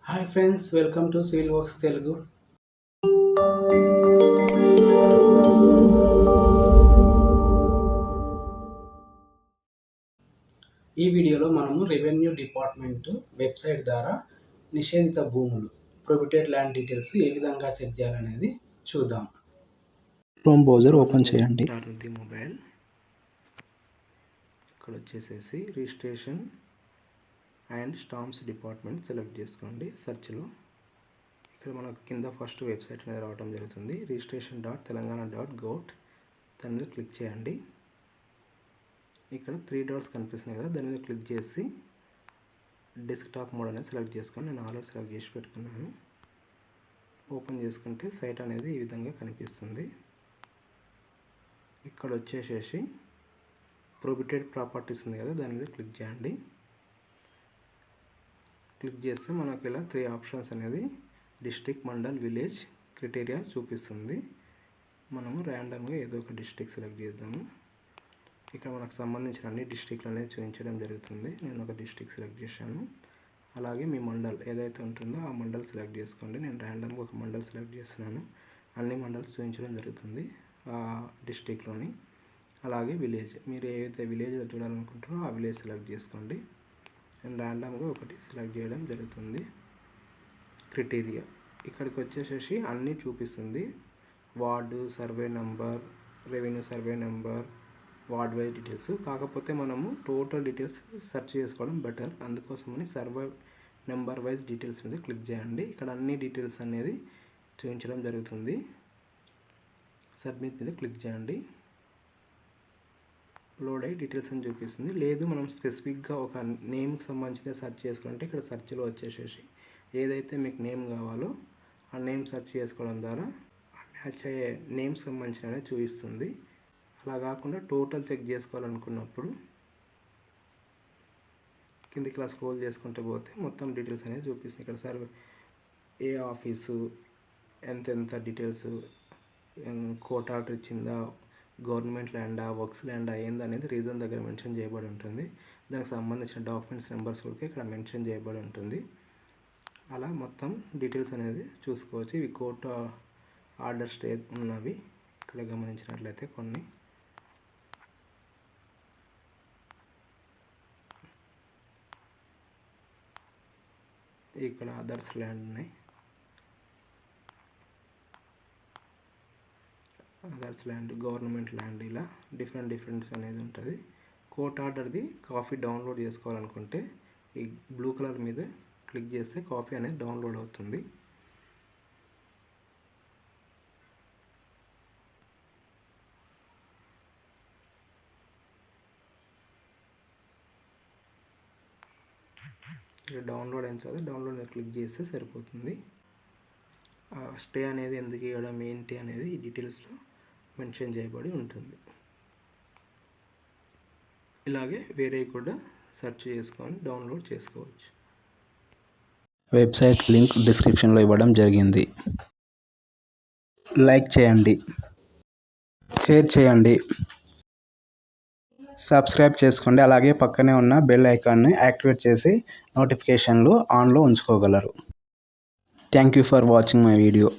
Hi friends, welcome to civil works Telugu. ఈ వీడియోలో మనము రెవెన్యూ డిపార్ట్మెంట్ వెబ్సైట్ ద్వారా నిషేధిత భూములు ప్రొహిబిటెడ్ ల్యాండ్ డీటెయిల్స్ ఏ విధంగా చెక్ చేయాలనేది చూద్దాం. క్రోమ్ బ్రౌజర్ ఓపెన్ చేయండి. మొబైల్ ఇక్కడ వచ్చేసేసి registration and stamps department select చేసుకోండి. సెర్చ్లో ఇక్కడ మనకు కింద ఫస్ట్ వెబ్సైట్ అనేది రావడం జరుగుతుంది. registration.telangana.gov దాని మీద క్లిక్ చేయండి. ఇక్కడ 3 డాట్స్ కనిపిస్తున్నాయి కదా, దాని మీద క్లిక్ చేసి డెస్క్టాప్ మోడ్ అనేది సెలెక్ట్ చేసుకోండి. నేను ఆల్రెడీ సెలెక్ట్ చేసి పెట్టుకున్నాను. ఓపెన్ చేసుకుంటే సైట్ అనేది ఈ విధంగా కనిపిస్తుంది. ఇక్కడ వచ్చేసేసి ప్రొహిబిటెడ్ ప్రాపర్టీస్ ఉంది కదా, దాని మీద క్లిక్ చేయండి. క్లిక్ చేస్తే మనకు ఇలా 3 ఆప్షన్స్ అనేది డిస్ట్రిక్ట్, మండల్, విలేజ్ క్రైటీరియా చూపిస్తుంది. మనము ర్యాండమ్గా ఏదో ఒక డిస్ట్రిక్ట్ సెలెక్ట్ చేద్దాము. ఇక్కడ మనకు సంబంధించిన అన్ని డిస్ట్రిక్ట్లు అనేది చూపించడం జరుగుతుంది. నేను ఒక డిస్ట్రిక్ట్ సెలెక్ట్ చేశాను. అలాగే మీ మండల్ ఏదైతే ఉంటుందో ఆ మండల్ సెలెక్ట్ చేసుకోండి. నేను ర్యాండమ్గా ఒక మండల్ సెలెక్ట్ చేస్తున్నాను. అన్ని మండల్స్ చూపించడం జరుగుతుంది ఆ డిస్ట్రిక్ట్లోని. అలాగే విలేజ్, మీరు ఏదైతే విలేజ్లో చూడాలనుకుంటారో ఆ విలేజ్ సెలెక్ట్ చేసుకోండి. నేను ర్యాండమ్గా ఒకటి సెలెక్ట్ చేయడం జరుగుతుంది. క్రైటీరియా ఇక్కడికి వచ్చేసేసి అన్నీ చూపిస్తుంది. Ward, survey number, revenue survey number, ward wise details. కాకపోతే మనము టోటల్ డీటెయిల్స్ సెర్చ్ చేసుకోవడం బెటర్. అందుకోసమని సర్వే నెంబర్ వైజ్ డీటెయిల్స్ మీద క్లిక్ చేయండి. ఇక్కడ అన్ని డీటెయిల్స్ అనేది చూపించడం జరుగుతుంది. సబ్మిట్ మీద క్లిక్ చేయండి. లోడ్ అయ్యి డీటెయిల్స్ అని చూపిస్తుంది. లేదు మనం స్పెసిఫిక్గా ఒక నేమ్కి సంబంధించిన సెర్చ్ చేసుకుంటే ఇక్కడ సెర్చ్లో వచ్చేసేసి ఏదైతే మీకు నేమ్ కావాలో ఆ నేమ్ సెర్చ్ చేసుకోవడం ద్వారా మ్యాచ్ అయ్యే నేమ్కి సంబంధించినవి చూపిస్తుంది. అలా కాకుండా టోటల్ చెక్ చేసుకోవాలనుకున్నప్పుడు కిందికి ఇలా స్క్రోల్ చేసుకుంటూ పోతే మొత్తం డీటెయిల్స్ అనేది చూపిస్తుంది. ఇక్కడ సర్వే ఏ ఆఫీసు, ఎంతెంత డీటెయిల్స్, కోర్ట్ ఆర్డర్ ఇచ్చిందా, గవర్నమెంట్ ల్యాండా, వర్క్స్ ల్యాండా ఏందనేది రీజన్ దగ్గర మెన్షన్ చేయబడి ఉంటుంది. దానికి సంబంధించిన డాక్యుమెంట్స్ నెంబర్స్ కూడా ఇక్కడ మెన్షన్ చేయబడి ఉంటుంది. అలా మొత్తం డీటెయిల్స్ అనేది చూసుకోవచ్చు. ఇవి కోర్టు ఆర్డర్ స్టే ఉన్నవి ఇక్కడ గమనించినట్లయితే కొన్ని. ఇక్కడ అదర్స్ ల్యాండ్ ఉన్నాయి. అదర్స్ ల్యాండ్, గవర్నమెంట్ ల్యాండ్, ఇలా డిఫరెంట్స్ అనేది ఉంటుంది. కోర్ట్ ఆర్డర్ది కాపీ డౌన్లోడ్ చేసుకోవాలనుకుంటే ఈ బ్లూ కలర్ మీద క్లిక్ చేస్తే కాపీ అనేది డౌన్లోడ్ అవుతుంది. ఇక్కడ డౌన్లోడ్ అయిన తర్వాత డౌన్లోడ్ మీద క్లిక్ చేస్తే సరిపోతుంది. స్టే అనేది ఎందుకు ఇవ్వడం ఏంటి అనేది ఈ డీటెయిల్స్లో మెన్షన్ చేయబడి ఉంటుంది. ఇలాగే వేరే కూడా సెర్చ్ చేసుకొని డౌన్లోడ్ చేసుకోవచ్చు. వెబ్సైట్ లింక్ డిస్క్రిప్షన్లో ఇవ్వడం జరిగింది. లైక్ చేయండి, షేర్ చేయండి, సబ్స్క్రైబ్ చేసుకోండి. అలాగే పక్కనే ఉన్న బెల్ ఐకాన్ని యాక్టివేట్ చేసి నోటిఫికేషన్లు ఆన్లో ఉంచుకోగలరు. Thank you for watching my video.